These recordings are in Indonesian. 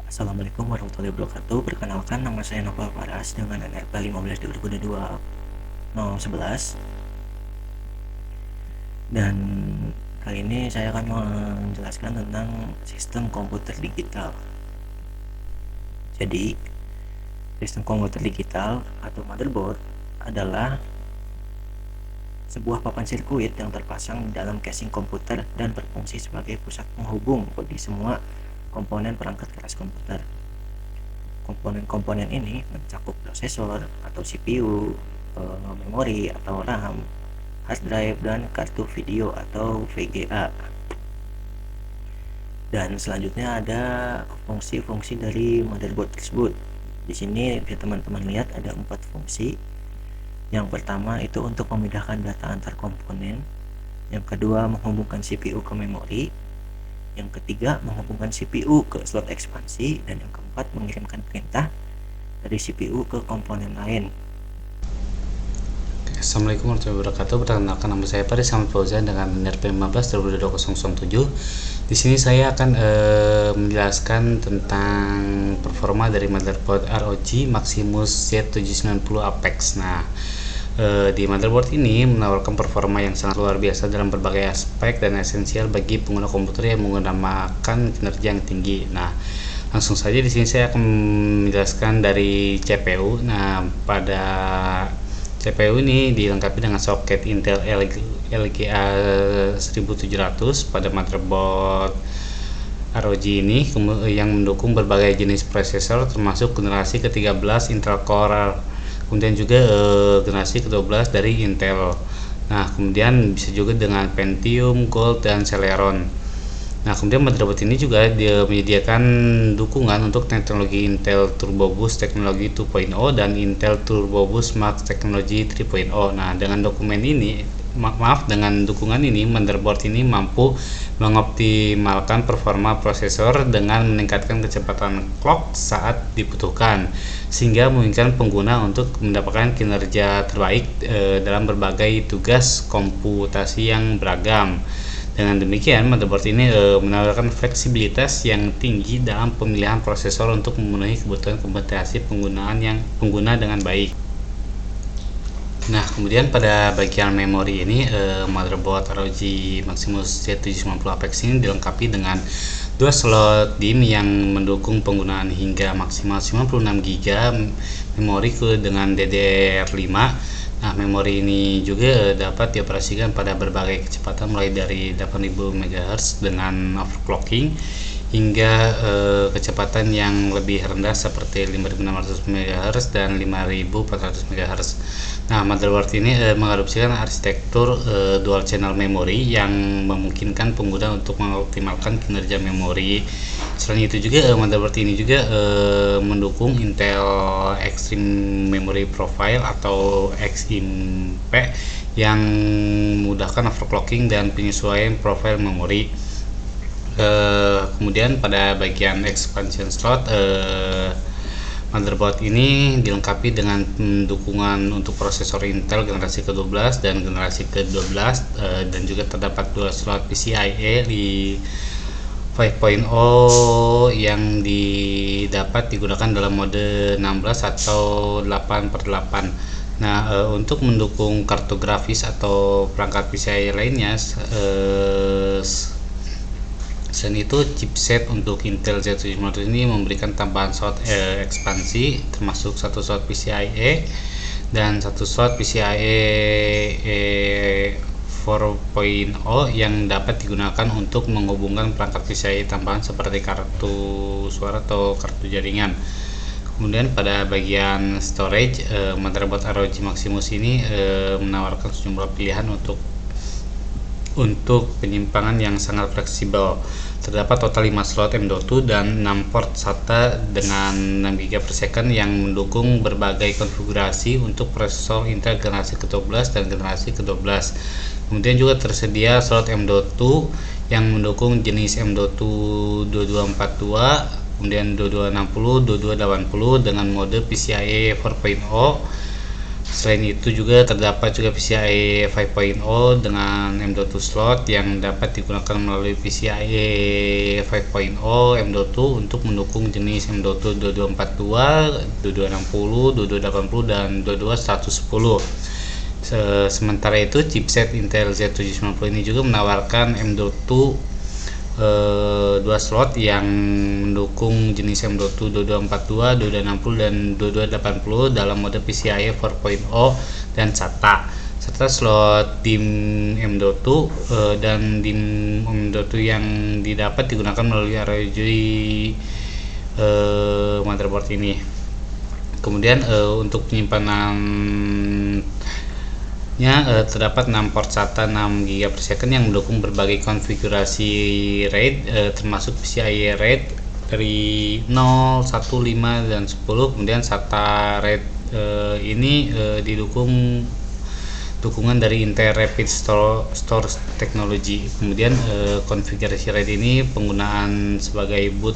Assalamualaikum warahmatullahi wabarakatuh. Perkenalkan, nama saya Nova Faras dengan NRP 15 2022 011. Dan kali ini saya akan menjelaskan tentang sistem komputer digital. Jadi, sistem komputer digital atau motherboard adalah sebuah papan sirkuit yang terpasang di dalam casing komputer dan berfungsi sebagai pusat penghubung bagi semua komponen perangkat keras komputer. Komponen-komponen ini mencakup prosesor atau CPU, memori atau RAM, hard drive, dan kartu video atau VGA. Dan selanjutnya ada fungsi-fungsi dari motherboard tersebut. Di sini bisa teman-teman lihat ada 4 fungsi. Yang pertama itu untuk memindahkan data antar komponen. Yang kedua menghubungkan CPU ke memori. Yang ketiga menghubungkan CPU ke slot ekspansi, dan yang keempat mengirimkan perintah dari CPU ke komponen lain. Assalamualaikum warahmatullahi wabarakatuh. Perkenalkan, nama saya Faris Ahmad Fauzan dengan NRP 15 2007. Di sini saya akan menjelaskan tentang performa dari motherboard ROG Maximus Z790 Apex. Nah, di motherboard ini menawarkan performa yang sangat luar biasa dalam berbagai aspek dan esensial bagi pengguna komputer yang menggunakan kinerja yang tinggi. Nah, langsung saja di sini saya akan menjelaskan dari CPU. Nah, pada CPU ini dilengkapi dengan soket Intel LGA 1700 pada motherboard ROG ini yang mendukung berbagai jenis prosesor termasuk generasi ke-13 Intel Core, kemudian juga generasi ke-12 dari Intel. Nah, kemudian bisa juga dengan Pentium, Gold, dan Celeron. Nah, kemudian motherboard ini juga dia menyediakan dukungan untuk teknologi Intel Turbo Boost teknologi 2.0 dan Intel Turbo Boost Max teknologi 3.0. Nah, dengan dengan dukungan ini, motherboard ini mampu mengoptimalkan performa prosesor dengan meningkatkan kecepatan clock saat dibutuhkan, sehingga memungkinkan pengguna untuk mendapatkan kinerja terbaik dalam berbagai tugas komputasi yang beragam. Dengan demikian, motherboard ini menawarkan fleksibilitas yang tinggi dalam pemilihan prosesor untuk memenuhi kebutuhan komputasi pengguna dengan baik. Nah, kemudian pada bagian memori ini, motherboard ROG Maximus Z790 Apex ini dilengkapi dengan 2 slot DIMM yang mendukung penggunaan hingga maksimal 96 GB memori dengan DDR5. Nah, memori ini juga dapat dioperasikan pada berbagai kecepatan mulai dari 8000 MHz dengan overclocking hingga kecepatan yang lebih rendah seperti 5600 MHz dan 5400 MHz. Nah, motherboard ini mengadopsikan arsitektur dual channel memory yang memungkinkan pengguna untuk mengoptimalkan kinerja memori. Selain itu juga motherboard ini juga mendukung Intel Extreme Memory Profile atau XIMP yang memudahkan overclocking dan penyesuaian profil memori. Kemudian pada bagian expansion slot, motherboard ini dilengkapi dengan dukungan untuk prosesor Intel generasi ke-12 dan generasi ke-12, dan juga terdapat 2 slot PCIe di 5.0 yang dapat digunakan dalam mode 16 atau 8/8. Nah, untuk mendukung kartu grafis atau perangkat PCIe lainnya, selain itu chipset untuk Intel Z790 ini memberikan tambahan slot ekspansi termasuk 1 slot PCIe dan 1 slot PCIe 4.0 yang dapat digunakan untuk menghubungkan perangkat PCIe tambahan seperti kartu suara atau kartu jaringan. Kemudian pada bagian storage, motherboard ROG Maximus ini menawarkan sejumlah pilihan untuk penyimpangan yang sangat fleksibel. Terdapat total 5 slot M.2 dan 6 port SATA dengan 6 GB per second yang mendukung berbagai konfigurasi untuk prosesor Intel generasi ke-12 dan generasi ke-12. Kemudian juga tersedia slot M.2 yang mendukung jenis M.2 2242, kemudian 2260, 2280 dengan mode PCIe 4.0 Selain itu juga terdapat juga PCIe 5.0 dengan M.2 slot yang dapat digunakan melalui PCIe 5.0 M.2 untuk mendukung jenis M.2 2242, 2260, 2280 dan 22110. Sementara itu chipset Intel Z790 ini juga menawarkan M.2 dua slot yang mendukung jenis M.2 2242, 2260 dan 2280 dalam mode PCIe 4.0 dan SATA, serta slot DIMM M.2 dan DIMM M.2 yang didapat digunakan melalui ROG motherboard ini. Kemudian untuk penyimpanan terdapat 6 port SATA 6 GB per second yang mendukung berbagai konfigurasi RAID termasuk PCIe RAID dari 0, 1, 5, dan 10. Kemudian SATA RAID ini didukung dukungan dari Intel Rapid Store Technology. Kemudian konfigurasi RAID ini penggunaan sebagai boot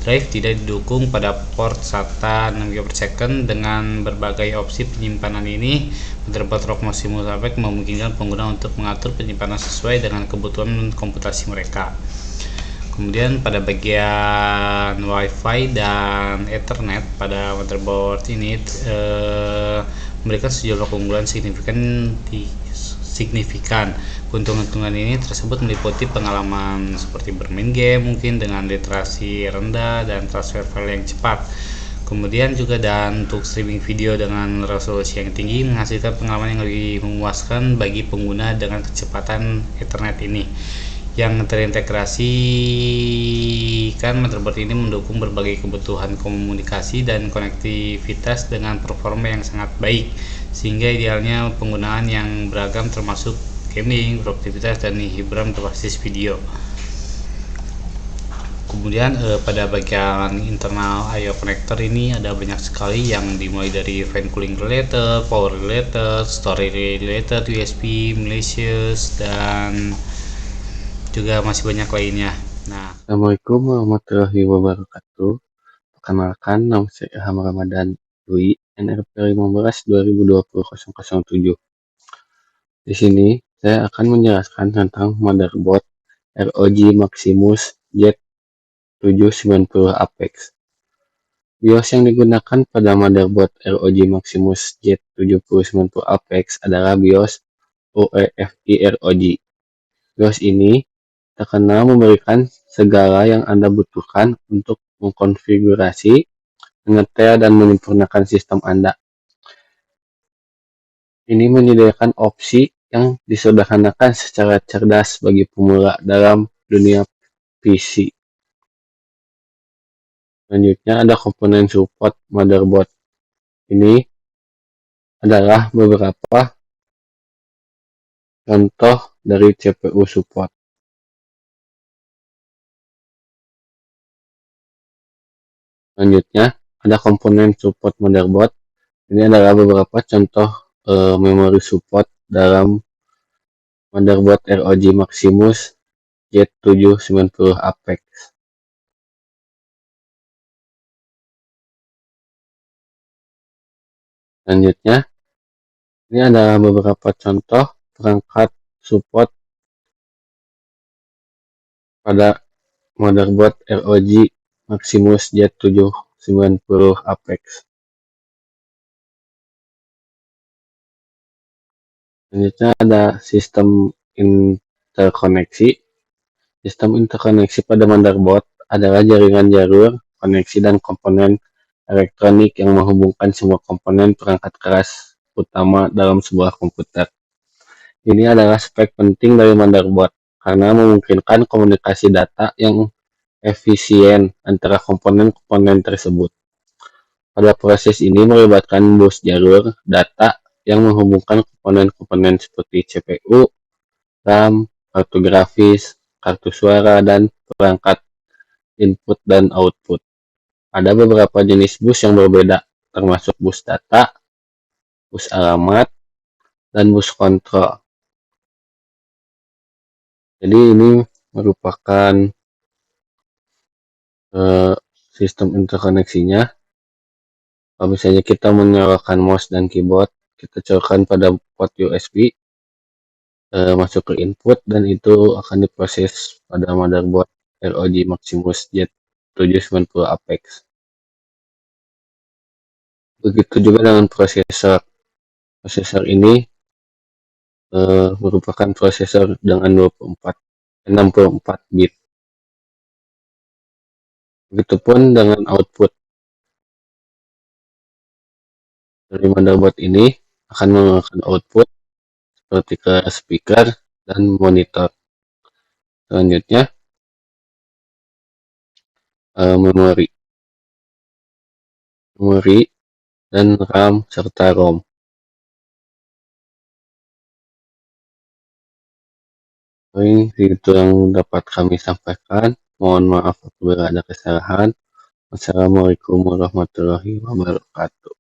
drive tidak didukung pada port SATA 6 GB per second. Dengan berbagai opsi penyimpanan ini, motherboard ROG Maximus Apex memungkinkan pengguna untuk mengatur penyimpanan sesuai dengan kebutuhan komputasi mereka. Kemudian pada bagian WiFi dan Ethernet pada motherboard ini memberikan sejumlah keunggulan signifikan. Keuntungan ini tersebut meliputi pengalaman seperti bermain game mungkin dengan literasi rendah dan transfer file yang cepat. Kemudian juga dan untuk streaming video dengan resolusi yang tinggi menghasilkan pengalaman yang lebih memuaskan bagi pengguna dengan kecepatan Ethernet ini. Yang terintegrasi kan motherboard ini mendukung berbagai kebutuhan komunikasi dan konektivitas dengan performa yang sangat baik, sehingga idealnya penggunaan yang beragam termasuk gaming, produktivitas, dan hiburan berbasis video. Kemudian pada bagian internal I/O connector ini ada banyak sekali yang dimulai dari fan cooling related, power related, storage related, USB, malicious, dan juga masih banyak lainnya. Nah, Assalamualaikum warahmatullahi wabarakatuh. Perkenalkan, nama saya Ilham Ramadan Dwi, NRP 15 2020-007. Di sini saya akan menjelaskan tentang motherboard ROG Maximus Z790 Apex. BIOS yang digunakan pada motherboard ROG Maximus Z790 Apex adalah BIOS UEFI ROG. BIOS ini terkenal memberikan segala yang Anda butuhkan untuk mengkonfigurasi, menyetel, dan menyempurnakan sistem Anda. Ini menyediakan opsi yang disederhanakan secara cerdas bagi pemula dalam dunia PC. Selanjutnya ada komponen support motherboard. Ini adalah beberapa contoh dari CPU support. Selanjutnya ada komponen support motherboard. Ini adalah beberapa contoh memori support dalam motherboard ROG Maximus Z790 Apex. Selanjutnya, ini adalah beberapa contoh perangkat support pada motherboard ROG Maximus Z790 Apex. Selanjutnya ada sistem interkoneksi. Sistem interkoneksi pada motherboard adalah jaringan jalur, koneksi, dan komponen elektronik yang menghubungkan semua komponen perangkat keras utama dalam sebuah komputer. Ini adalah spek penting dari motherboard karena memungkinkan komunikasi data yang efisien antara komponen-komponen tersebut. Pada proses ini melibatkan bus jalur data yang menghubungkan komponen-komponen seperti CPU, RAM, kartu grafis, kartu suara, dan perangkat input dan output. Ada beberapa jenis bus yang berbeda, termasuk bus data, bus alamat, dan bus kontrol. Jadi ini merupakan sistem interkoneksinya. Kalau misalnya kita menyalakan mouse dan keyboard, kita colokkan pada port USB, masuk ke input, dan itu akan diproses pada motherboard ROG Maximus Z790 Apex. Begitu juga dengan prosesor. Prosesor ini merupakan prosesor dengan 64 bit. Begitupun dengan output dari motherboard ini akan menggunakan output seperti ke speaker dan monitor. Selanjutnya memori dan RAM serta ROM. Itu yang dapat kami sampaikan. Mohon maaf apabila ada kesalahan. Wassalamualaikum warahmatullahi wabarakatuh.